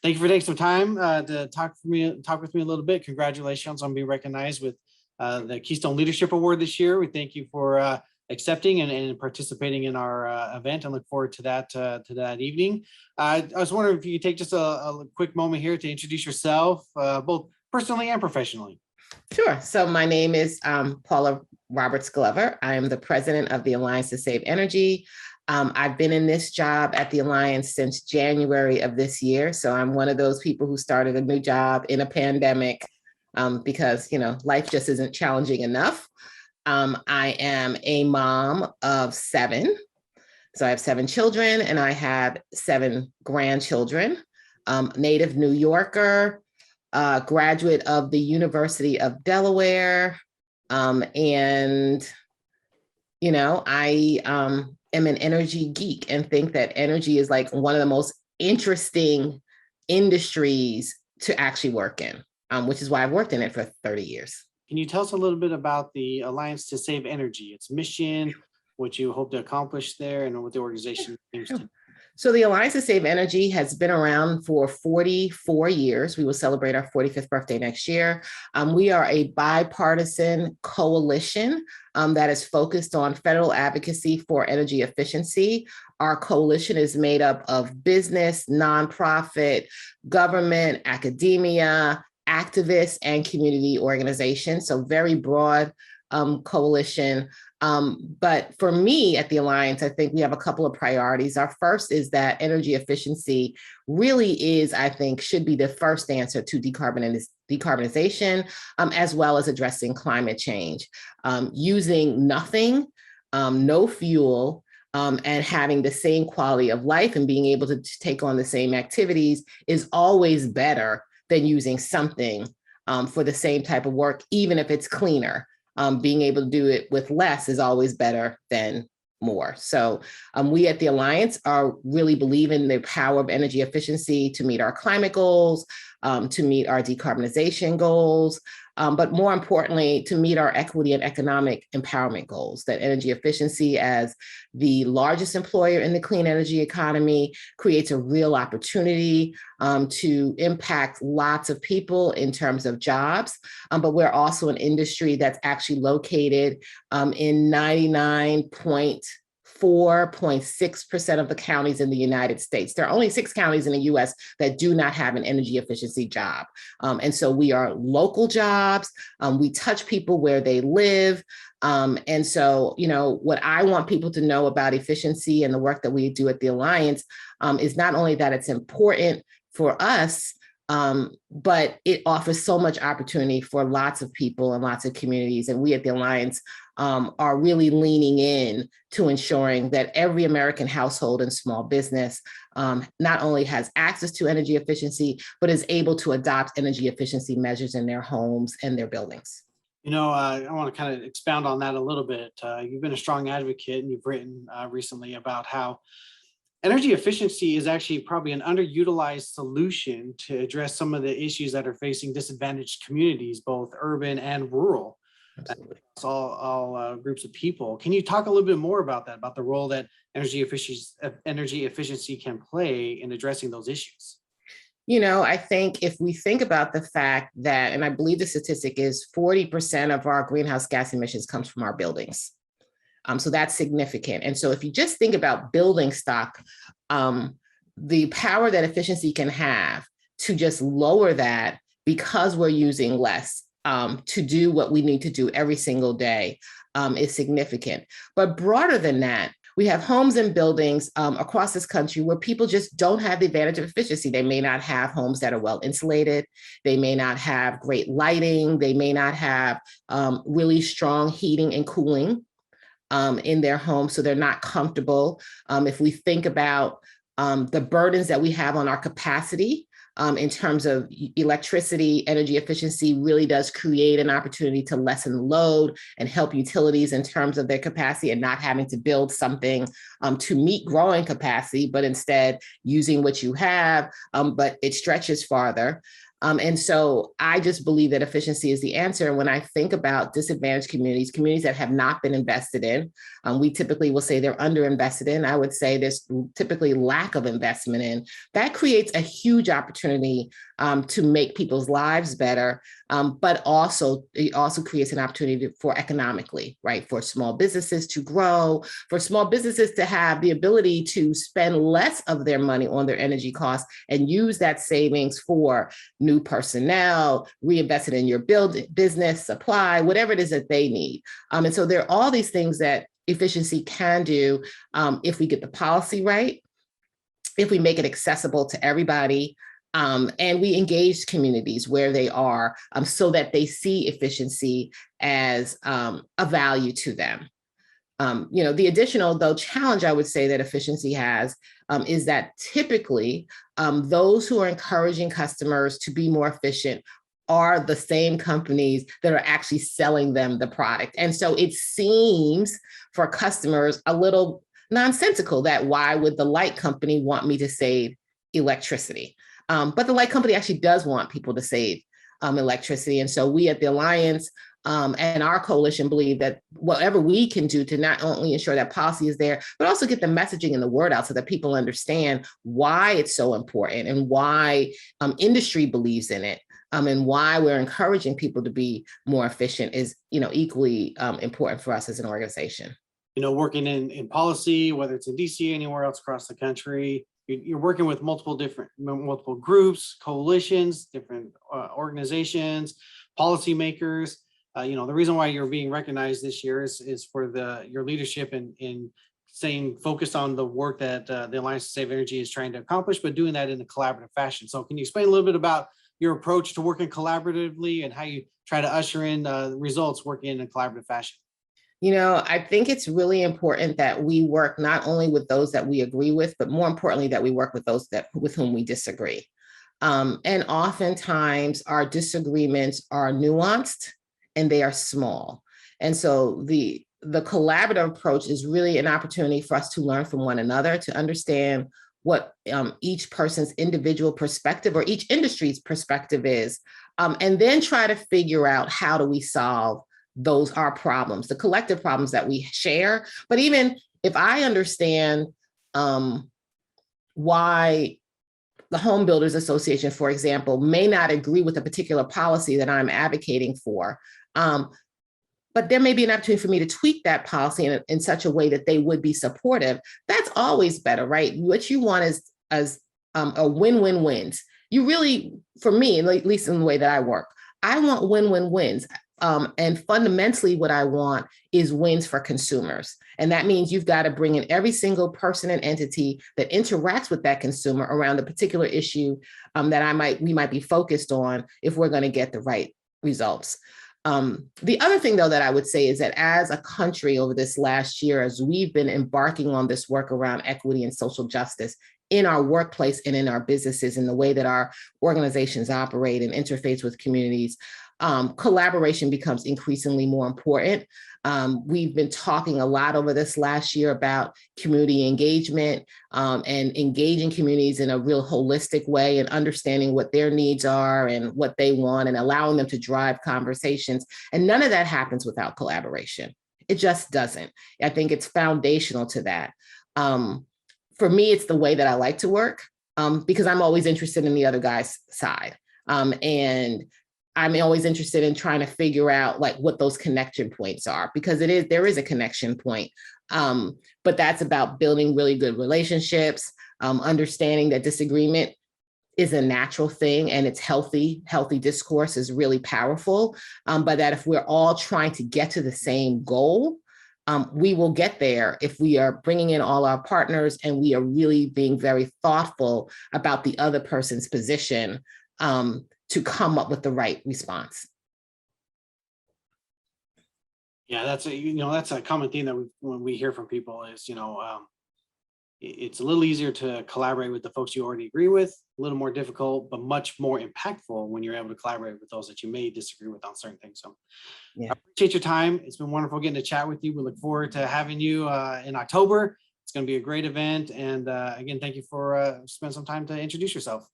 Thank you for taking some time to talk with me a little bit. Congratulations on being recognized with the Keystone Leadership Award this year. We thank you for accepting and participating in our event, and look forward to that evening. I was wondering if you could take just a quick moment here to introduce yourself, both personally and professionally. Sure. So my name is Paula Glover. I am the president of the Alliance to Save Energy. I've been in this job at the Alliance since January of this year. So I'm one of those people who started a new job in a pandemic because, life just isn't challenging enough. I am a mom of 7. So I have 7 children and I have 7 grandchildren, native New Yorker, graduate of the University of Delaware. I am an energy geek and think that energy is like one of the most interesting industries to actually work in, which is why I've worked in it for 30 years. Can you tell us a little bit about the Alliance to Save Energy, its mission, what you hope to accomplish there, and what the organization aims to do? So the Alliance to Save Energy has been around for 44 years. We will celebrate our 45th birthday next year. We are a bipartisan coalition that is focused on federal advocacy for energy efficiency. Our coalition is made up of business, nonprofit, government, academia, activists, and community organizations. So very broad coalition. But for me at the Alliance, I think we have a couple of priorities. Our first is that energy efficiency really is, I think, should be the first answer to decarbonization, as well as addressing climate change. Using nothing, no fuel, and having the same quality of life and being able to take on the same activities is always better than using something for the same type of work, even if it's cleaner. Being able to do it with less is always better than more. So we at the Alliance are really believe in the power of energy efficiency to meet our climate goals, to meet our decarbonization goals, but more importantly, to meet our equity and economic empowerment goals. That energy efficiency, as the largest employer in the clean energy economy, creates a real opportunity to impact lots of people in terms of jobs. But we're also an industry that's actually located in 4.6% of the counties in the United States. There are only 6 counties in the US that do not have an energy efficiency job. And so we are local jobs. We touch people where they live. And so, what I want people to know about efficiency and the work that we do at the Alliance is not only that it's important for us, but it offers so much opportunity for lots of people and lots of communities. And we at the Alliance are really leaning in to ensuring that every American household and small business not only has access to energy efficiency, but is able to adopt energy efficiency measures in their homes and their buildings. I want to kind of expound on that a little bit. You've been a strong advocate, and you've written recently about how energy efficiency is actually probably an underutilized solution to address some of the issues that are facing disadvantaged communities, both urban and rural. Absolutely. All groups of people. Can you talk a little bit more about that, about the role that energy efficiency can play in addressing those issues? I think if we think about the fact that, and I believe the statistic is 40% of our greenhouse gas emissions comes from our buildings. So that's significant. And so if you just think about building stock, the power that efficiency can have to just lower that because we're using less to do what we need to do every single day is significant. But broader than that, we have homes and buildings across this country where people just don't have the advantage of efficiency. They may not have homes that are well insulated. They may not have great lighting. They may not have really strong heating and cooling in their home, so they're not comfortable. If we think about the burdens that we have on our capacity, in terms of electricity, energy efficiency really does create an opportunity to lessen the load and help utilities in terms of their capacity and not having to build something to meet growing capacity, but instead using what you have, but it stretches farther. And so I just believe that efficiency is the answer. And when I think about disadvantaged communities, communities that have not been invested in, we typically will say they're underinvested in. I would say there's typically lack of investment in. That creates a huge opportunity to make people's lives better, but also it also creates an opportunity for economically, right? For small businesses to grow, for small businesses to have the ability to spend less of their money on their energy costs and use that savings for new personnel, reinvest it in your business, supply, whatever it is that they need. And so there are all these things that efficiency can do if we get the policy right, if we make it accessible to everybody, and we engage communities where they are so that they see efficiency as a value to them. The additional, though, challenge I would say that efficiency has is that typically those who are encouraging customers to be more efficient are the same companies that are actually selling them the product. And so it seems for customers a little nonsensical that why would the light company want me to save electricity? But the light company actually does want people to save electricity. And so we at the Alliance and our coalition believe that whatever we can do to not only ensure that policy is there, but also get the messaging and the word out so that people understand why it's so important and why industry believes in it, and why we're encouraging people to be more efficient is, equally important for us as an organization. Working in policy, whether it's in DC, anywhere else across the country, you're working with multiple groups, coalitions, different organizations, policymakers. The reason why you're being recognized this year is for your leadership in staying focused on the work that the Alliance to Save Energy is trying to accomplish, but doing that in a collaborative fashion. So can you explain a little bit about your approach to working collaboratively and how you try to usher in results working in a collaborative fashion? I think it's really important that we work not only with those that we agree with, but more importantly, that we work with those with whom we disagree. And oftentimes our disagreements are nuanced and they are small. And so the collaborative approach is really an opportunity for us to learn from one another, to understand what each person's individual perspective or each industry's perspective is, and then try to figure out how do we solve our problems, the collective problems that we share. But even if I understand why the Home Builders Association, for example, may not agree with a particular policy that I'm advocating for, but there may be an opportunity for me to tweak that policy in such a way that they would be supportive. That's always better, right? What you want is a win-win-wins. You really, for me, at least in the way that I work, I want win-win-wins. And fundamentally, what I want is wins for consumers. And that means you've got to bring in every single person and entity that interacts with that consumer around a particular issue that we might be focused on if we're going to get the right results. The other thing, though, that I would say is that as a country over this last year, as we've been embarking on this work around equity and social justice in our workplace and in our businesses, in the way that our organizations operate and interface with communities, collaboration becomes increasingly more important. We've been talking a lot over this last year about community engagement and engaging communities in a real holistic way and understanding what their needs are and what they want and allowing them to drive conversations. And none of that happens without collaboration. It just doesn't. I think it's foundational to that. For me, it's the way that I like to work because I'm always interested in the other guy's side. And I'm always interested in trying to figure out what those connection points are, because there is a connection point. But that's about building really good relationships, understanding that disagreement is a natural thing and it's healthy discourse is really powerful. But that if we're all trying to get to the same goal, we will get there if we are bringing in all our partners and we are really being very thoughtful about the other person's position to come up with the right response. Yeah, that's a common theme that when we hear from people is, it's a little easier to collaborate with the folks you already agree with, a little more difficult, but much more impactful when you're able to collaborate with those that you may disagree with on certain things. So yeah. I appreciate your time. It's been wonderful getting to chat with you. We look forward to having you in October. It's going to be a great event. And again, thank you for spending some time to introduce yourself.